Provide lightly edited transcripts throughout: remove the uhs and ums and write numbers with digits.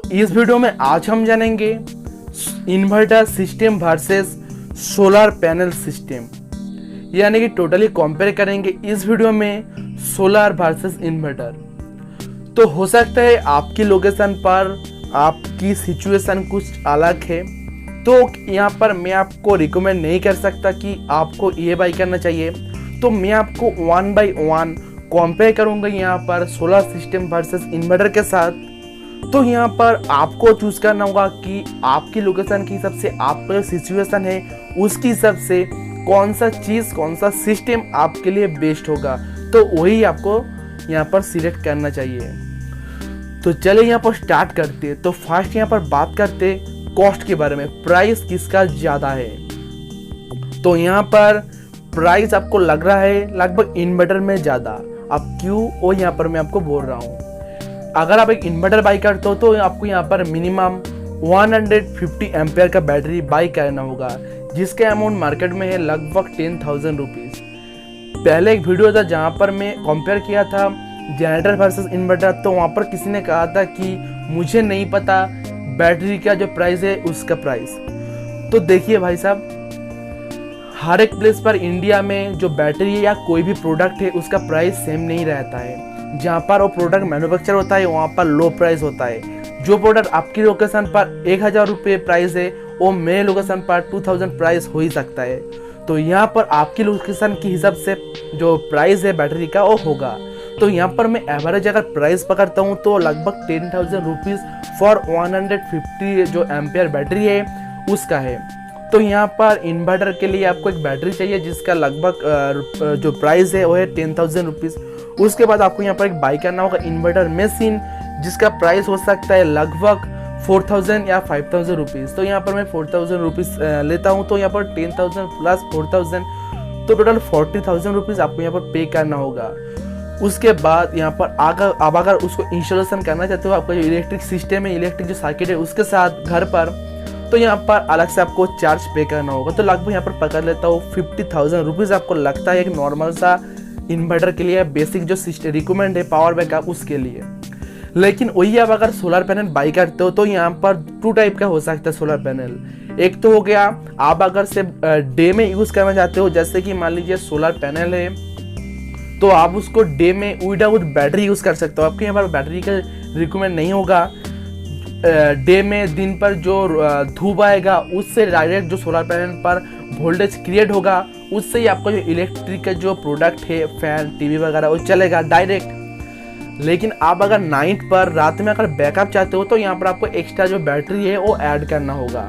इस वीडियो में आज हम जानेंगे inverter system versus solar panel system, यानी कि टोटली कंपेयर करेंगे इस वीडियो में सोलर वर्सेस इन्वर्टर। तो हो सकता है आपकी लोकेशन पर आपकी सिचुएशन कुछ अलग है, तो यहाँ पर मैं आपको रिकमेंड नहीं कर सकता कि आपको ये बाई करना चाहिए। तो मैं आपको 1 बाय 1 कंपेयर करूँगा यहाँ पर सोलर सिस्टम वर्सेस इन्वर्टर के साथ। तो यहाँ पर आपको चूज करना होगा कि आपकी लोकेशन के हिसाब से आपका सिचुएशन है उसके हिसाब से कौन सा चीज़ कौन सा सिस्टम आपके लिए बेस्ट होगा, तो वही आपको यहाँ पर सिलेक्ट करना चाहिए। तो चलिए यहाँ पर स्टार्ट करते हैं। तो फर्स्ट यहाँ पर बात करते कॉस्ट के बारे में, प्राइस किसका ज़्यादा है। तो यहाँ पर प्राइस आपको लग रहा है लगभग इन्वर्टर में ज़्यादा। अब क्यों वो यहाँ पर मैं आपको बोल रहा हूँ। अगर आप एक इन्वर्टर बाई करते हो तो आपको यहाँ पर मिनिमम 150 एम्पेयर का बैटरी बाई करना होगा, जिसका अमाउंट मार्केट में है लगभग 10,000 रुपीज़। पहले एक वीडियो था जहाँ पर मैं कंपेयर किया था जनरेटर वर्सेस इन्वर्टर, तो वहाँ पर किसी ने कहा था कि मुझे नहीं पता बैटरी का जो प्राइस है उसका प्राइस। तो देखिए भाई साहब, हर एक प्लेस पर इंडिया में जो बैटरी है या कोई भी प्रोडक्ट है उसका प्राइस सेम नहीं रहता है। जहाँ पर वो प्रोडक्ट मैन्युफैक्चर होता है वहाँ पर लो प्राइस होता है। जो प्रोडक्ट आपकी लोकेशन पर 1,000 रुपये प्राइस है वो मेरे लोकेशन पर 2,000 प्राइस हो ही सकता है। तो यहाँ पर आपकी लोकेशन के हिसाब से जो प्राइस है बैटरी का वो होगा। तो यहाँ पर मैं एवरेज अगर प्राइस पकड़ता हूँ तो लगभग 10,000 रुपीज़ फॉर 150 जो एम्पेयर बैटरी है उसका है। तो यहाँ पर इन्वर्टर के लिए आपको एक बैटरी चाहिए जिसका लगभग जो प्राइस है वो है 10,000 रुपीज़। उसके बाद आपको यहाँ पर एक बाई करना होगा इन्वर्टर मशीन जिसका प्राइस हो सकता है लगभग 4,000 या 5,000 रुपीज़। तो यहाँ पर मैं 4,000 रुपीज़ लेता हूँ। तो यहाँ पर 10,000 प्लस 4,000 तो टोटल 40,000 रुपीज़ आपको यहाँ पर पे करना होगा। उसके बाद यहाँ पर अगर उसको इंस्टॉलेशन करना चाहते हो, आपका जो इलेक्ट्रिक सिस्टम है, इलेक्ट्रिक जो सर्किट है उसके साथ घर पर, तो यहाँ पर अलग से आपको चार्ज पे करना होगा। तो लगभग यहाँ पर पकड़ लेता हूँ 50,000 रुपीज़ आपको लगता है एक नॉर्मल सा इन्वर्टर के लिए, बेसिक जो सिस्टम रिक्वायरमेंट है पावर बैकअप उसके लिए। लेकिन वही आप अगर सोलर पैनल बाई करते हो तो यहाँ पर 2 टाइप का हो सकता है सोलर पैनल। एक तो हो गया आप अगर से डे में यूज़ करना चाहते हो, जैसे कि मान लीजिए सोलर पैनल है तो आप उसको डे में विदाउट बैटरी यूज़ कर सकते हो। आपके यहाँ पर बैटरी का रिक्वायरमेंट नहीं होगा। डे में दिन पर जो धूप आएगा उससे डायरेक्ट जो सोलर पैनल पर वोल्टेज क्रिएट होगा उससे ही आपका जो इलेक्ट्रिक का जो प्रोडक्ट है फैन टीवी वगैरह वो चलेगा डायरेक्ट। लेकिन आप अगर नाइट पर रात में अगर बैकअप चाहते हो तो यहाँ पर आपको एक्स्ट्रा जो बैटरी है वो ऐड करना होगा।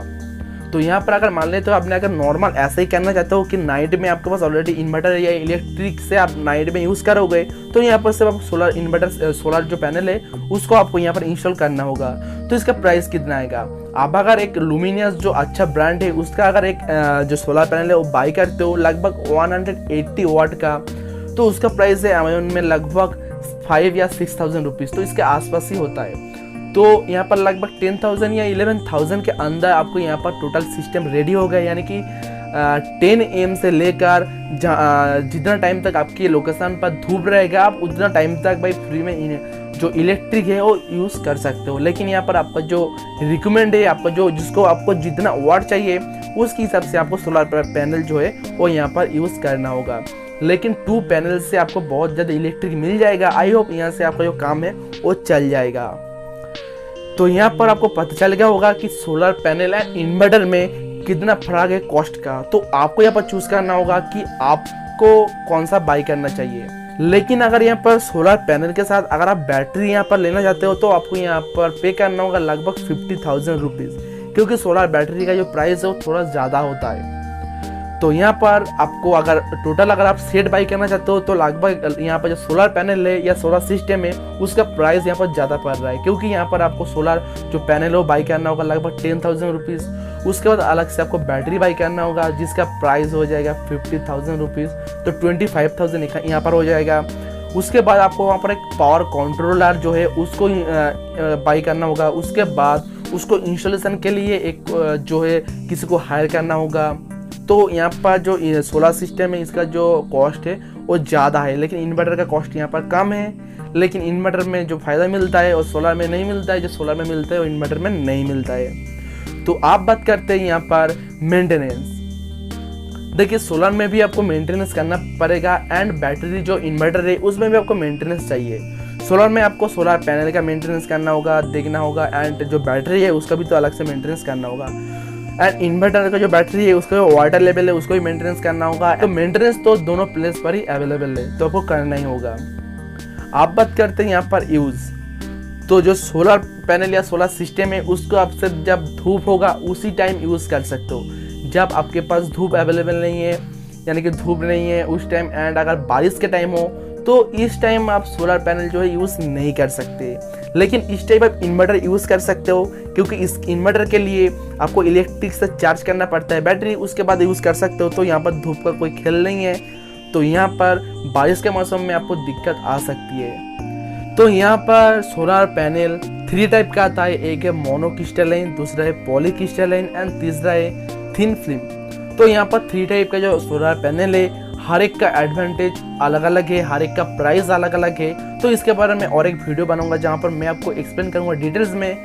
तो यहाँ पर अगर मान ले तो आपने अगर नॉर्मल ऐसे ही करना चाहते हो कि नाइट में आपके पास ऑलरेडी इन्वर्टर या इलेक्ट्रिक से आप नाइट में यूज़ करोगे, तो यहाँ पर सिर्फ आप सोलर इन्वर्टर सोलर जो पैनल है उसको आपको यहाँ पर इंस्टॉल करना होगा। तो इसका प्राइस कितना आएगा। आप अगर एक लुमिनियस जो अच्छा ब्रांड है उसका अगर एक जो सोलर पैनल है वो बाई करते हो लगभग 180 वाट का, तो उसका प्राइस है अमेजोन में लगभग 5 या 6,000 रुपीज़, तो इसके आसपास ही होता है। तो यहाँ पर लगभग 10,000 या 11,000 के अंदर आपको यहाँ पर टोटल सिस्टम रेडी हो गया। यानी कि 10 AM से लेकर जितना टाइम तक आपकी लोकेशन पर धूप रहेगा आप उतना टाइम तक भाई फ्री में जो इलेक्ट्रिक है वो यूज़ कर सकते हो। लेकिन यहाँ पर आपका जो रिकमेंड है, आपका जो जिसको आपको जितना वाट चाहिए उसके हिसाब से आपको सोलर पैनल जो है वो यहाँ पर यूज़ करना होगा। लेकिन 2 पैनल से आपको बहुत ज़्यादा इलेक्ट्रिक मिल जाएगा। आई होप यहाँ से आपका जो काम है वो चल जाएगा। तो यहाँ पर आपको पता चल गया होगा कि सोलर पैनल एंड इन्वर्टर में कितना फर्क है कॉस्ट का। तो आपको यहाँ पर चूज करना होगा कि आपको कौन सा बाई करना चाहिए। लेकिन अगर यहाँ पर सोलर पैनल के साथ अगर आप बैटरी यहाँ पर लेना चाहते हो तो आपको यहाँ पर पे करना होगा लगभग 50,000 रुपीज़, क्योंकि सोलर बैटरी का जो प्राइस है वो थोड़ा ज़्यादा होता है। तो यहाँ पर आपको अगर टोटल अगर आप सेट बाई करना चाहते हो तो लगभग यहाँ पर जो सोलर पैनल है या सोलर सिस्टम है उसका प्राइस यहाँ पर ज़्यादा पड़ रहा है, क्योंकि यहाँ पर आपको सोलर जो पैनल है वो बाई करना होगा लगभग 10,000 रुपीज़। उसके बाद अलग से आपको बैटरी बाई करना होगा जिसका प्राइस हो जाएगा 50,000 रुपीज़, तो 25,000 यहाँ पर हो जाएगा। उसके बाद आपको वहाँ पर एक पावर कंट्रोलर जो है उसको बाई करना होगा। उसके बाद उसको इंस्टॉलेशन के लिए एक जो है किसी को हायर करना होगा। तो यहाँ पर जो सोलर सिस्टम है इसका जो कॉस्ट है वो ज़्यादा है, लेकिन इन्वर्टर का कॉस्ट यहाँ पर कम है। लेकिन इन्वर्टर में जो फ़ायदा मिलता है और सोलर में नहीं मिलता है, जो सोलर में मिलता है वो इन्वर्टर में नहीं मिलता है। तो आप बात करते हैं यहाँ पर मेंटेनेंस। देखिए सोलर में भी आपको मेंटेनेंस करना पड़ेगा एंड बैटरी जो इन्वर्टर है उसमें भी आपको मेंटेनेंस चाहिए। सोलर में आपको सोलर पैनल का मेंटेनेंस करना होगा, देखना होगा, एंड जो बैटरी है उसका भी तो अलग से मेंटेनेंस करना होगा। एंड इन्वर्टर का जो बैटरी है उसका जो वाटर लेवल है उसको भी मेंटेनेंस करना होगा। तो मेंटेनेंस तो दोनों प्लेस पर ही अवेलेबल है, तो आपको करना ही होगा। आप बात करते हैं यहाँ पर यूज़। तो जो सोलर पैनल या सोलर सिस्टम है उसको आपसे जब धूप होगा उसी टाइम यूज़ कर सकते हो। जब आपके पास धूप अवेलेबल नहीं है, यानी कि धूप नहीं है उस टाइम, एंड अगर बारिश के टाइम हो तो इस टाइम आप सोलर पैनल जो है यूज़ नहीं कर सकते। लेकिन इस टाइम आप इन्वर्टर यूज़ कर सकते हो, क्योंकि इस इन्वर्टर के लिए आपको इलेक्ट्रिक से चार्ज करना पड़ता है बैटरी, उसके बाद यूज़ कर सकते हो। तो यहाँ पर धूप का कोई खेल नहीं है, तो यहाँ पर बारिश के मौसम में आपको दिक्कत आ सकती है। तो यहाँ पर सोलर पैनल 3 टाइप का आता है। एक है मोनो क्रिस्टलाइन, दूसरा है पॉली क्रिस्टलाइन एंड तीसरा है थिन फिल्म। तो यहाँ पर 3 टाइप का जो सोलर पैनल है हर एक का एडवांटेज अलग अलग है, हर एक का प्राइस अलग अलग है। तो इसके बारे में और एक वीडियो बनाऊंगा जहाँ पर मैं आपको एक्सप्लेन करूंगा डिटेल्स में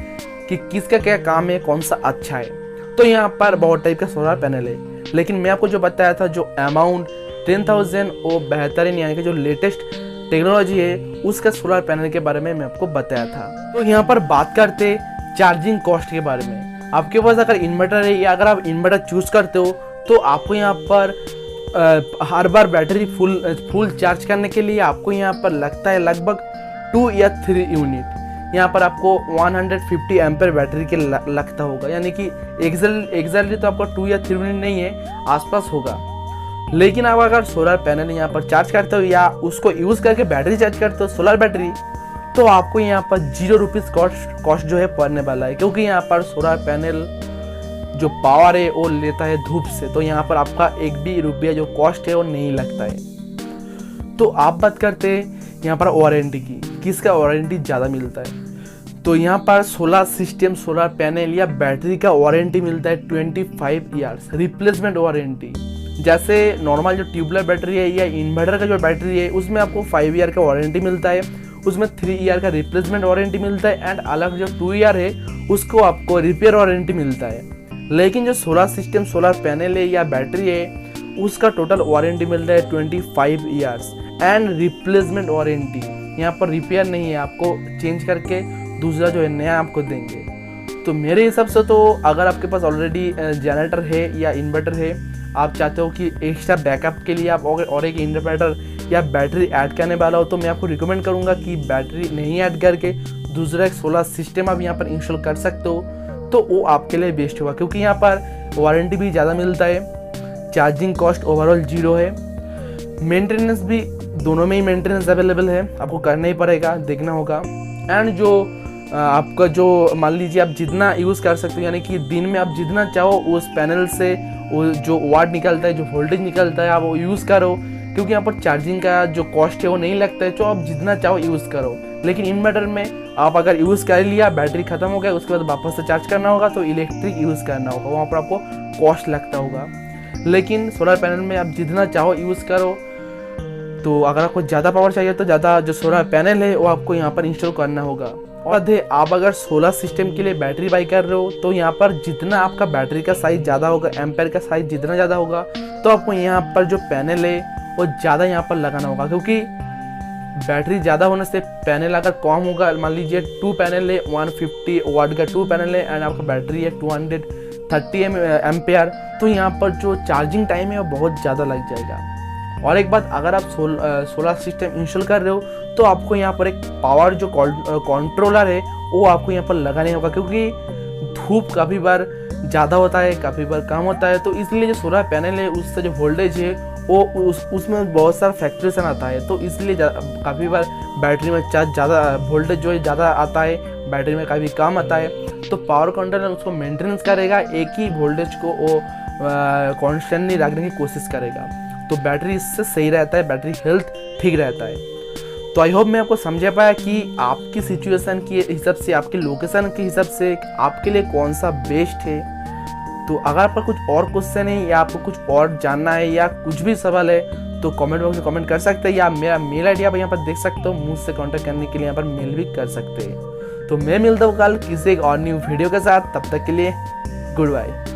कि किसका क्या काम है, कौन सा अच्छा है। तो यहाँ पर बहुत टाइप का सोलर पैनल है, लेकिन मैं आपको जो बताया था जो अमाउंट 10,000 वो बेहतरीन यानी कि जो लेटेस्ट टेक्नोलॉजी है उसका सोलर पैनल के बारे में मैं आपको बताया था। तो यहाँ पर बात करते चार्जिंग कॉस्ट के बारे में। आपके पास अगर इन्वर्टर है या अगर आप इन्वर्टर चूज करते हो तो आपको यहाँ पर हर बार बैटरी फुल चार्ज करने के लिए आपको यहाँ पर लगता है लगभग 2 या 3 यूनिट। यहाँ पर आपको 150 एम्पेयर बैटरी के लगता होगा, यानी कि एग्जैक्टली तो आपको 2 या 3 यूनिट नहीं है, आसपास होगा। लेकिन आप अगर सोलर पैनल यहाँ पर चार्ज करते हो या उसको यूज़ करके बैटरी चार्ज करते हो सोलर बैटरी, तो आपको यहाँ पर 0 रुपीज़ कॉस्ट जो है पड़ने वाला है, क्योंकि यहाँ पर सोलर पैनल जो पावर है वो लेता है धूप से। तो यहाँ पर आपका 1 भी रुपया जो कॉस्ट है वो नहीं लगता है। तो आप बात करते हैं यहाँ पर वारंटी की, किसका वारंटी ज़्यादा मिलता है। तो यहाँ पर सोलर सिस्टम, सोलर पैनल या बैटरी का वारंटी मिलता है 25 ईयर्स रिप्लेसमेंट वारंटी। जैसे नॉर्मल जो ट्यूबलर बैटरी है या इन्वर्टर का जो बैटरी है उसमें आपको 5 ईयर का वारंटी मिलता है, उसमें 3 ईयर का रिप्लेसमेंट वारंटी मिलता है, एंड अलग जो 2 ईयर है उसको आपको रिपेयर वारंटी मिलता है। लेकिन जो सोलर सिस्टम, सोलर पैनल है या बैटरी है उसका टोटल वारंटी मिलता है 25 ईयर्स एंड रिप्लेसमेंट वारंटी। यहाँ पर रिपेयर नहीं है, आपको चेंज करके दूसरा जो है नया आपको देंगे। तो मेरे हिसाब से तो अगर आपके पास ऑलरेडी जनरेटर है या इन्वर्टर है, आप चाहते हो कि एक्स्ट्रा बैकअप के लिए आप और एक इन्वर्टर या बैटरी ऐड करने वाला हो, तो मैं आपको रिकमेंड करूँगा कि बैटरी नहीं ऐड करके दूसरा एक सोलर सिस्टम आप यहाँ पर इंस्टॉल कर सकते हो, तो वो आपके लिए बेस्ट होगा। क्योंकि यहाँ पर वारंटी भी ज़्यादा मिलता है, चार्जिंग कॉस्ट ओवरऑल 0 है, मेंटेनेंस भी दोनों में ही मेंटेनेंस अवेलेबल है, आपको करना ही पड़ेगा, देखना होगा। एंड जो आपका जो मान लीजिए आप जितना यूज़ कर सकते हो, यानी कि दिन में आप जितना चाहो उस पैनल से वो जो वाट निकलता है, जो वोल्टेज निकलता है, आप वो यूज़ करो, क्योंकि यहाँ पर चार्जिंग का जो कॉस्ट है वो नहीं लगता है, तो आप जितना चाहो यूज़ करो। लेकिन इन्वर्टर में आप अगर यूज़ कर लिया, बैटरी ख़त्म हो गया, उसके बाद वापस से चार्ज करना होगा, तो इलेक्ट्रिक यूज़ करना होगा, वहाँ पर आपको कॉस्ट लगता होगा। लेकिन सोलर पैनल में आप जितना चाहो यूज़ करो। तो अगर आपको ज़्यादा पावर चाहिए तो ज़्यादा जो सोलर पैनल है वो आपको यहाँ पर इंस्टॉल करना होगा। और आप अगर सोलर सिस्टम के लिए बैटरी बाई कर रहे हो तो यहाँ पर जितना आपका बैटरी का साइज़ ज़्यादा होगा, एम्पेयर का साइज़ जितना ज़्यादा होगा, तो आपको यहाँ पर जो पैनल है वो ज़्यादा यहाँ पर लगाना होगा। क्योंकि बैटरी ज़्यादा होने से पैनल अगर कम होगा, मान लीजिए 2 पैनल है, 150 वाट का 2 पैनल है एंड आपका बैटरी है 230 एम्पेयर, तो यहाँ पर जो चार्जिंग टाइम है वो बहुत ज़्यादा लग जाएगा। और एक बात, अगर आप सोलर सिस्टम इंस्टॉल कर रहे हो तो आपको यहाँ पर एक पावर जो कंट्रोलर है वो आपको यहाँ पर लगाने होगा, क्योंकि धूप काफ़ी बार ज़्यादा होता है, काफ़ी बार कम होता है। तो इसलिए जो सोलर पैनल है उससे जो वोल्टेज है वो उसमें बहुत सारा फ्लक्चुएशन आता है, तो इसलिए काफ़ी बार बैटरी में चार्ज ज़्यादा, वोल्टेज जो है ज़्यादा आता है, बैटरी में काफ़ी कम आता है। तो पावर कंट्रोलर उसको मेंटेनेंस करेगा, एक ही वोल्टेज को वो कॉन्स्टेंटली रखने की कोशिश करेगा, तो बैटरी इससे सही रहता है, बैटरी हेल्थ ठीक रहता है। तो आई होप मैं आपको समझा पाया कि आपकी सिचुएशन के हिसाब से, आपके लोकेशन के हिसाब से आपके लिए कौन सा बेस्ट है। तो तो अगर आपका कुछ और क्वेश्चन है या आपको कुछ और जानना है या कुछ भी सवाल है तो कमेंट बॉक्स में कमेंट कर सकते हैं, या मेरा मेल आईडी आप यहाँ पर देख सकते हो, मुझसे कांटेक्ट करने के लिए यहाँ पर मेल भी कर सकते हैं। तो मैं मिलता हूँ कल किसी एक और न्यू वीडियो के साथ, तब तक के लिए गुड बाय।